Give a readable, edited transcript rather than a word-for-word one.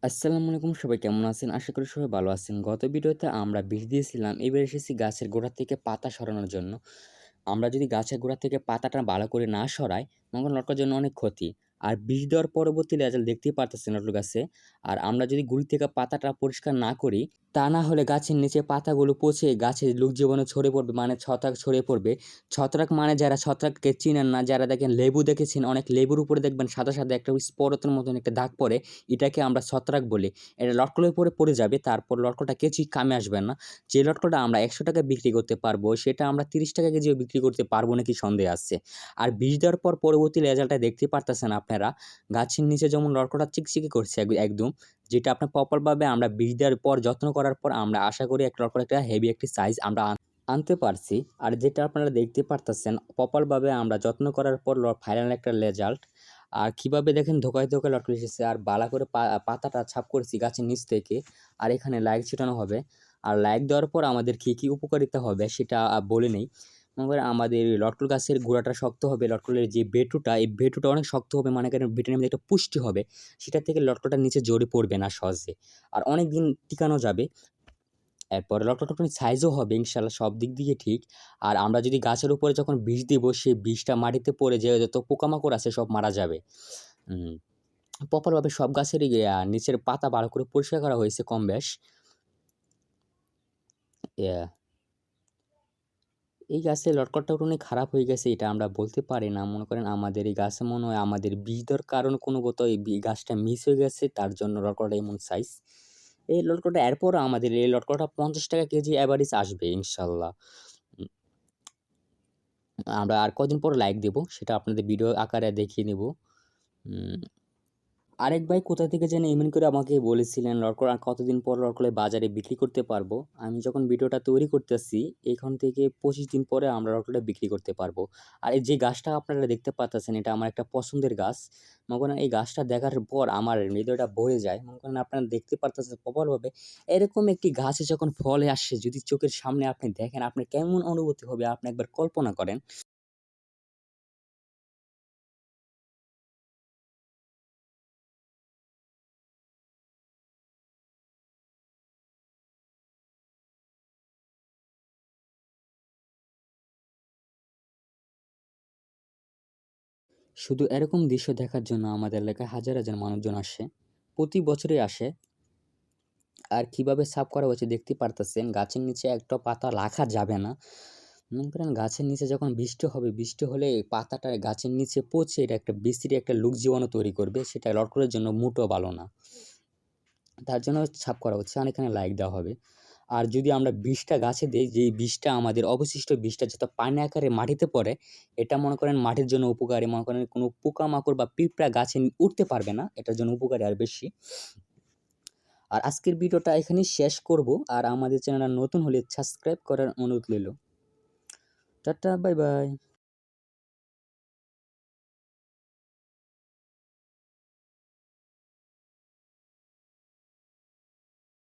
আসসালামু আলাইকুম, সবাই কেমন আছেন? আশা করি সবাই ভালো আছেন। গত ভিডিওতে আমরা বিষ দিয়েছিলাম। এবার এসেছি গাছের গোড়া থেকে পাতা সরানোর জন্য। আমরা যদি গাছের গোড়া থেকে পাতাটা ভালো করে না সরাই, মনে করেন লটকার জন্য অনেক ক্ষতি। আর বিষ দেওয়ার পরবর্তী রেজাল্ট দেখতেই পারতেছেন লটর গাছে। আর আমরা যদি গুঁড়ি থেকে পাতাটা পরিষ্কার না করি, তা না হলে গাছের নিচে পাতাগুলো পচে গাছের রোগ জীবাণু ছড়িয়ে পড়বে, মানে ছত্রাক ছড়িয়ে পড়বে। ছত্রাক মানে যারা ছত্রাককে চিনেন না, যারা দেখেন লেবু দেখেছেন, অনেক লেবুর উপরে দেখবেন সাদা, সাদা একটা স্পরতের মতন একটা দাগ পড়ে, এটাকে আমরা ছত্রাক বলি। এটা লটকলের উপরে পড়ে যাবে, তারপর লটকলটা কিছুই কামে আসবে না। যে লটকলটা আমরা ৳১০০ বিক্রি করতে পারবো, সেটা আমরা ৳৩০ কেজিও বিক্রি করতে পারবো নাকি সন্দেহ আছে। আর বিষ দেওয়ার পর পরবর্তী রেজাল্টটা দেখতে পারতেছেন আপনারা। গাছের নিচে যেমন লটকলটা চিকচিকি করছে একদম, যেটা আপনার প্রপারভাবে আমরা বিষ দেওয়ার পর যত্ন করার পর আমরা আশা করি একটা লটকল একটা হেভি একটি সাইজ আমরা আনতে পারছি। আর যেটা আপনারা দেখতে পারতেছেন প্রপারভাবে আমরা যত্ন করার পর ফাইনাল একটা রেজাল্ট। আর কিভাবে দেখেন ধোকায়, ধোকায় লটকল এসেছে। আর বালা করে পাতাটা ছাপ করেছি গাছের নিচ থেকে। আর এখানে লাইট ছিটানো হবে। আর লাইট দেওয়ার পর আমাদের কি উপকারিতা হবে সেটা বলে নেই। মনে করেন আমাদের লটকল গাছের গোড়াটা শক্ত হবে, লটকলের যে বেটুটা, এই বেটুটা অনেক শক্ত হবে, মানে করেন ভেটামিন একটা পুষ্টি হবে। সেটা থেকে লটকলটা নিচে জড়ে পড়বে না সহজে। আর অনেকদিন টিকানো যাবে। এরপরে লটকলটা সাইজও হবে ইনশাআল্লাহ, সব দিক দিয়ে ঠিক। আর আমরা যদি গাছের উপরে যখন বিষ দিব, সেই বিষটা মাটিতে পড়ে যে যত পোকামাকড় আছে সব মারা যাবে। উম প্রপারভাবে সব গাছেরই নিচের পাতা ভালো করে পরিষ্কার করা হয়েছে কম বেশ। ইয়া এই গাছের লটকলটা উঠোনে খারাপ হয়ে গেছে এটা আমরা বলতে পারি না। মনে করেন আমাদের এই গাছে মনে হয় আমাদের বীজ দেওয়ার কারণে কোনগত এই গাছটা মিস হয়ে গেছে, তার জন্য লটকলটা এমন সাইজ। এই লটকলটা এরপরও আমাদের এই লটকলটা ৳৫০ কেজি এভারেজ আসবে ইনশাআল্লাহ। উম আমরা আর কদিন পর লাইক দেব, সেটা আপনাদের ভিডিও আকারে দেখিয়ে নেব। উম আরেক ভাই কোথা থেকে যেন এমনি করে আমাকে বলেছিলেন লটকল আর কতদিন পর লটকলের বাজারে বিক্রি করতে পারবো। আমি যখন ভিডিওটা তৈরি করতেছি, এখান থেকে ২৫ দিন পরে আমরা লটকলটা বিক্রি করতে পারবো। আর এই যে গাছটা আপনারা দেখতে পারতেছেন, এটা আমার একটা পছন্দের গাছ। মনে করেন এই গাছটা দেখার পর আমার হৃদয়টা ভরে যায়। মনে করেন আপনারা দেখতে পারতেছেন প্রবলভাবে। এরকম একটি গাছে যখন ফলে আসে, যদি চোখের সামনে আপনি দেখেন, আপনার কেমন অনুভূতি হবে আপনি একবার কল্পনা করেন। শুধু এরকম দৃশ্য দেখার জন্য আমাদের এলাকায় হাজার, হাজার মানুষজন আসে। প্রতি বছরই আসে। আর কিভাবে সাফ করা হয়েছে দেখতেই পারতেছেন। গাছের নিচে একটা পাতা রাখা যাবে না। মনে করেন গাছের নিচে যখন বৃষ্টি হবে, বৃষ্টি হলে পাতাটা গাছের নিচে পচে এটা একটা বিশ্রী একটা রোগ জীবাণু তৈরি করবে। সেটা লটকলের জন্য মোটেও ভালো না। তার জন্য সাফ করা হচ্ছে। আর এখানে লাইক দেওয়া হবে। আর যদি আমরা বিষটা গাছে দেই, যেই বিষটা আমাদের অবশিষ্ট বিষটা যত পানি আকারে মাটিতে পড়ে, এটা মনে করেন মাটির জন্য উপকারী। মনে করেন কোনো পোকামাকড় বা পিঁপড়া গাছে উঠতে পারবে না। এটার জন্য উপকারী আর বেশি। আর আজকের ভিডিওটা এখানেই শেষ করব। আর আমাদের চ্যানেলটা নতুন হলে সাবস্ক্রাইব করার অনুরোধ রইলো। Tata, bye bye.